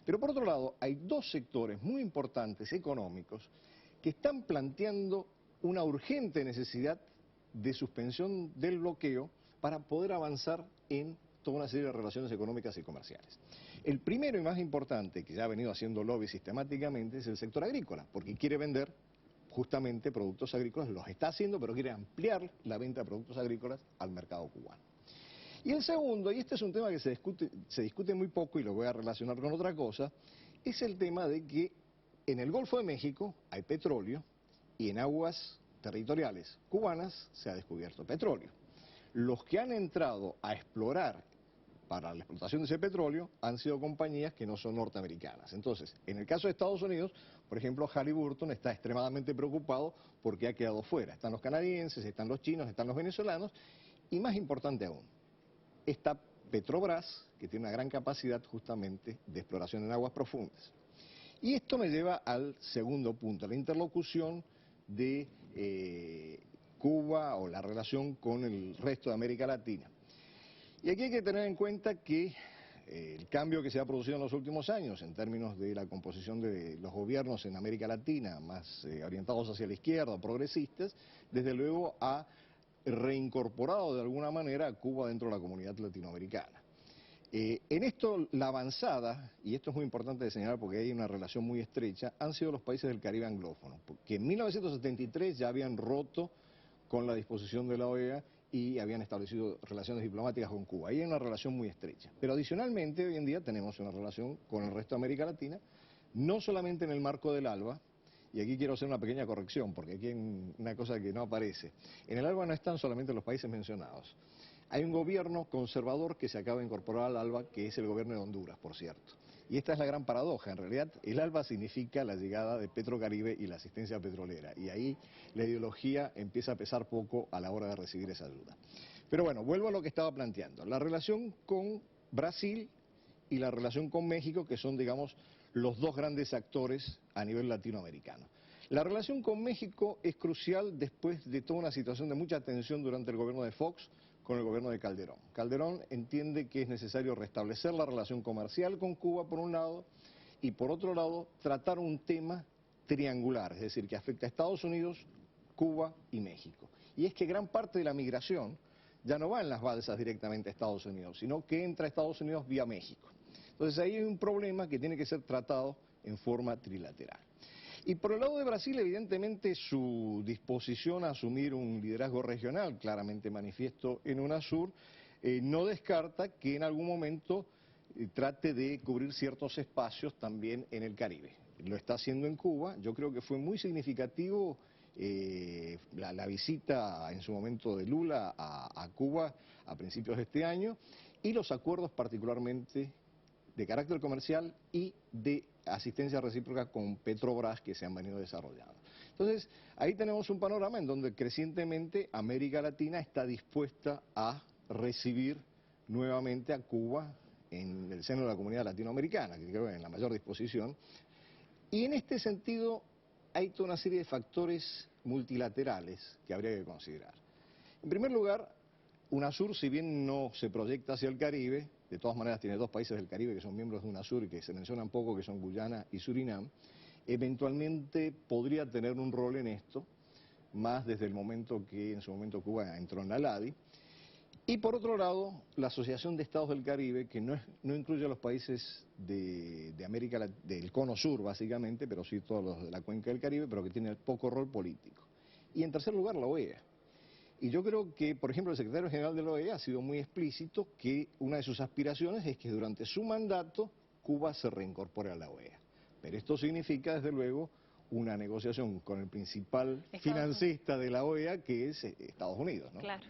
Pero por otro lado, hay dos sectores muy importantes económicos que están planteando una urgente necesidad de suspensión del bloqueo para poder avanzar en toda una serie de relaciones económicas y comerciales. El primero y más importante, que ya ha venido haciendo lobby sistemáticamente, es el sector agrícola, porque quiere vender justamente productos agrícolas, los está haciendo, pero quiere ampliar la venta de productos agrícolas al mercado cubano. Y el segundo, y este es un tema que se discute muy poco y lo voy a relacionar con otra cosa, es el tema de que en el Golfo de México hay petróleo y en aguas territoriales cubanas se ha descubierto petróleo. Los que han entrado a explorar para la explotación de ese petróleo han sido compañías que no son norteamericanas. Entonces, en el caso de Estados Unidos, por ejemplo, Halliburton está extremadamente preocupado porque ha quedado fuera. Están los canadienses, están los chinos, están los venezolanos y más importante aún, está Petrobras, que tiene una gran capacidad justamente de exploración en aguas profundas. Y esto me lleva al segundo punto, la interlocución de Cuba o la relación con el resto de América Latina. Y aquí hay que tener en cuenta que el cambio que se ha producido en los últimos años en términos de la composición de los gobiernos en América Latina, más orientados hacia la izquierda, progresistas, desde luego ha reincorporado de alguna manera a Cuba dentro de la comunidad latinoamericana. En esto la avanzada, y esto es muy importante de señalar porque hay una relación muy estrecha, han sido los países del Caribe anglófono, que en 1973 ya habían roto con la disposición de la OEA y habían establecido relaciones diplomáticas con Cuba. Ahí hay una relación muy estrecha. Pero adicionalmente hoy en día tenemos una relación con el resto de América Latina, no solamente en el marco del ALBA, y aquí quiero hacer una pequeña corrección, porque aquí hay una cosa que no aparece. En el ALBA no están solamente los países mencionados. Hay un gobierno conservador que se acaba de incorporar al ALBA, que es el gobierno de Honduras, por cierto. Y esta es la gran paradoja. En realidad, el ALBA significa la llegada de Petrocaribe y la asistencia petrolera. Y ahí la ideología empieza a pesar poco a la hora de recibir esa ayuda. Pero bueno, vuelvo a lo que estaba planteando. La relación con Brasil y la relación con México, que son, digamos, los dos grandes actores a nivel latinoamericano. La relación con México es crucial después de toda una situación de mucha tensión durante el gobierno de Fox con el gobierno de Calderón. Calderón entiende que es necesario restablecer la relación comercial con Cuba por un lado y por otro lado tratar un tema triangular, es decir, que afecta a Estados Unidos, Cuba y México. Y es que gran parte de la migración ya no va en las balsas directamente a Estados Unidos, sino que entra a Estados Unidos vía México. Entonces ahí hay un problema que tiene que ser tratado en forma trilateral. Y por el lado de Brasil, evidentemente, su disposición a asumir un liderazgo regional, claramente manifiesto en UNASUR, no descarta que en algún momento trate de cubrir ciertos espacios también en el Caribe. Lo está haciendo en Cuba, yo creo que fue muy significativo la visita en su momento de Lula a Cuba a principios de este año y los acuerdos particularmente de carácter comercial y de asistencia recíproca con Petrobras que se han venido desarrollando. Entonces, ahí tenemos un panorama en donde crecientemente América Latina está dispuesta a recibir nuevamente a Cuba en el seno de la comunidad latinoamericana, que creo que en la mayor disposición. Y en este sentido hay toda una serie de factores multilaterales que habría que considerar. En primer lugar, UNASUR, si bien no se proyecta hacia el Caribe, de todas maneras tiene dos países del Caribe que son miembros de UNASUR y que se mencionan poco, que son Guyana y Surinam, eventualmente podría tener un rol en esto, más desde el momento que en su momento Cuba entró en la LADI. Y por otro lado, la Asociación de Estados del Caribe, que no incluye a los países de América, del Cono Sur básicamente, pero sí todos los de la cuenca del Caribe, pero que tiene poco rol político. Y en tercer lugar, la OEA. Y yo creo que, por ejemplo, el secretario general de la OEA ha sido muy explícito que una de sus aspiraciones es que durante su mandato Cuba se reincorpore a la OEA. Pero esto significa, desde luego, una negociación con el principal financista de la OEA, que es Estados Unidos, ¿no? Claro.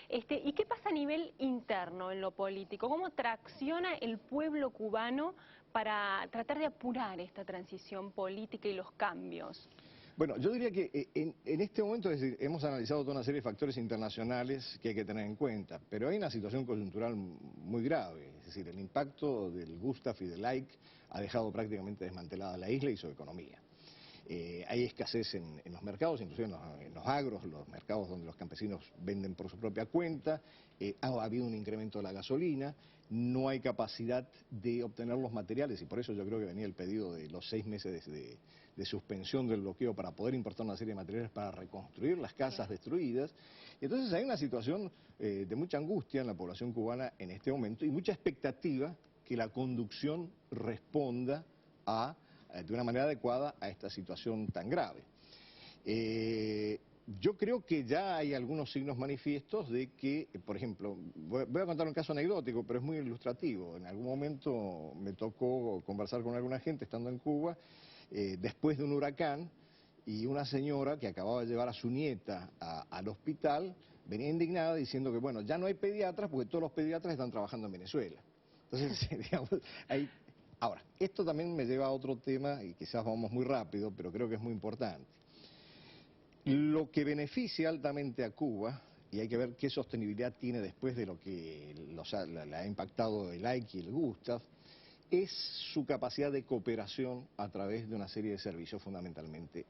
¿Y qué pasa a nivel interno en lo político? ¿Cómo tracciona el pueblo cubano para tratar de apurar esta transición política y los cambios? Bueno, yo diría que en este momento, es decir, hemos analizado toda una serie de factores internacionales que hay que tener en cuenta, pero hay una situación coyuntural muy grave, es decir, el impacto del Gustav y del Ike ha dejado prácticamente desmantelada la isla y su economía. Hay escasez en los mercados, inclusive en los agros, los mercados donde los campesinos venden por su propia cuenta, ha habido un incremento de la gasolina, no hay capacidad de obtener los materiales, y por eso yo creo que venía el pedido de los 6 meses de suspensión del bloqueo para poder importar una serie de materiales para reconstruir las casas destruidas. Y entonces hay una situación de mucha angustia en la población cubana en este momento y mucha expectativa que la conducción responda de una manera adecuada a esta situación tan grave. Yo creo que ya hay algunos signos manifiestos de que, por ejemplo, voy a contar un caso anecdótico, pero es muy ilustrativo. En algún momento me tocó conversar con alguna gente estando en Cuba, después de un huracán, y una señora que acababa de llevar a su nieta al hospital venía indignada diciendo que, bueno, ya no hay pediatras porque todos los pediatras están trabajando en Venezuela. Entonces, digamos, hay... Ahora, esto también me lleva a otro tema, y quizás vamos muy rápido, pero creo que es muy importante. Lo que beneficia altamente a Cuba, y hay que ver qué sostenibilidad tiene después de lo que le ha impactado el Ike y el Gustav, es su capacidad de cooperación a través de una serie de servicios fundamentalmente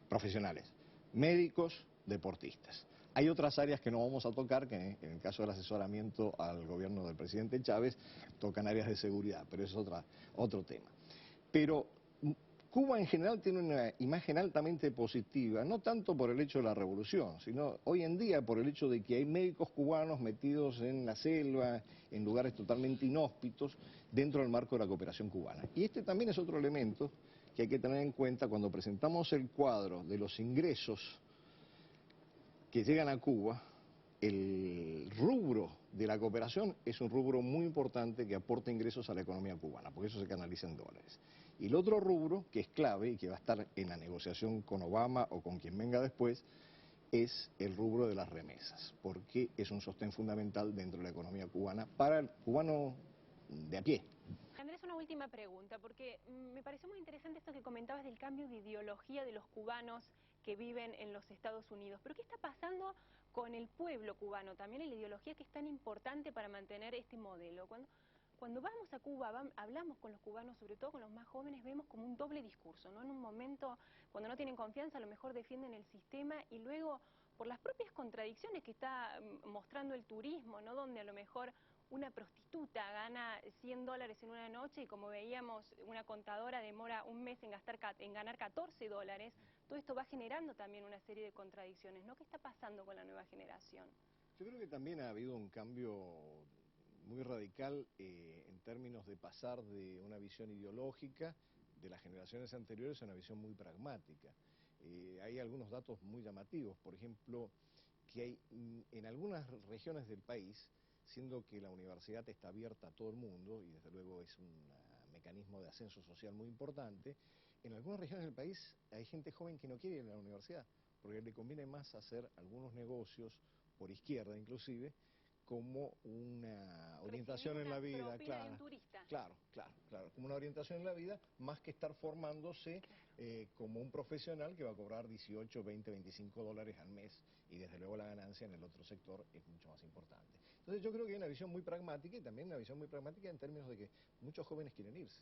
profesionales, médicos, deportistas. Hay otras áreas que no vamos a tocar, que en el caso del asesoramiento al gobierno del presidente Chávez, tocan áreas de seguridad, pero eso es otro tema. Pero Cuba en general tiene una imagen altamente positiva, no tanto por el hecho de la revolución, sino hoy en día por el hecho de que hay médicos cubanos metidos en la selva, en lugares totalmente inhóspitos, dentro del marco de la cooperación cubana. Y este también es otro elemento que hay que tener en cuenta cuando presentamos el cuadro de los ingresos que llegan a Cuba. El rubro de la cooperación es un rubro muy importante que aporta ingresos a la economía cubana, porque eso se canaliza en dólares. Y el otro rubro, que es clave y que va a estar en la negociación con Obama o con quien venga después, es el rubro de las remesas, porque es un sostén fundamental dentro de la economía cubana para el cubano de a pie. Andrés, una última pregunta, porque me pareció muy interesante esto que comentabas del cambio de ideología de los cubanos que viven en los Estados Unidos. Pero ¿qué está pasando con el pueblo cubano también, en la ideología que es tan importante para mantener este modelo? Cuando vamos a Cuba, hablamos con los cubanos, sobre todo con los más jóvenes, vemos como un doble discurso, ¿no? En un momento, cuando no tienen confianza, a lo mejor defienden el sistema y luego, por las propias contradicciones que está mostrando el turismo, ¿no? Donde a lo mejor una prostituta gana $100 en una noche y como veíamos una contadora demora un mes en ganar $14, todo esto va generando también una serie de contradicciones, ¿no? ¿Qué está pasando con la nueva generación? Yo creo que también ha habido un cambio muy radical en términos de pasar de una visión ideológica de las generaciones anteriores a una visión muy pragmática. Hay algunos datos muy llamativos, por ejemplo, que hay en algunas regiones del país, siendo que la universidad está abierta a todo el mundo y desde luego es un mecanismo de ascenso social muy importante, en algunas regiones del país hay gente joven que no quiere ir a la universidad porque le conviene más hacer algunos negocios por izquierda inclusive, como una orientación en la vida, claro, como una orientación en la vida, más que estar formándose como un profesional que va a cobrar 18, 20, 25 dólares al mes, y desde luego la ganancia en el otro sector es mucho más importante. Entonces yo creo que hay una visión muy pragmática, y también una visión muy pragmática en términos de que muchos jóvenes quieren irse.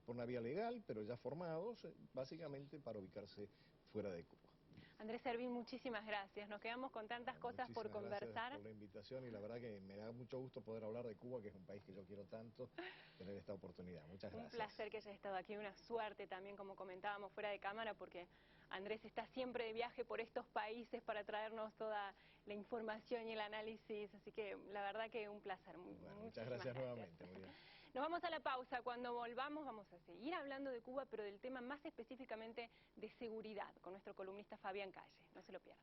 Por una vía legal, pero ya formados, básicamente para ubicarse fuera de Cuba. Andrés Servín, muchísimas gracias. Nos quedamos con tantas cosas por conversar. Gracias por la invitación y la verdad que me da mucho gusto poder hablar de Cuba, que es un país que yo quiero tanto, tener esta oportunidad. Muchas gracias. Un placer que hayas estado aquí, una suerte también, como comentábamos fuera de cámara, porque Andrés está siempre de viaje por estos países para traernos toda la información y el análisis, así que la verdad que un placer. Bueno, muchas gracias nuevamente. Muy bien. Nos vamos a la pausa. Cuando volvamos vamos a seguir hablando de Cuba, pero del tema más específicamente de seguridad, con nuestro columnista Fabián Calle. No se lo pierdan.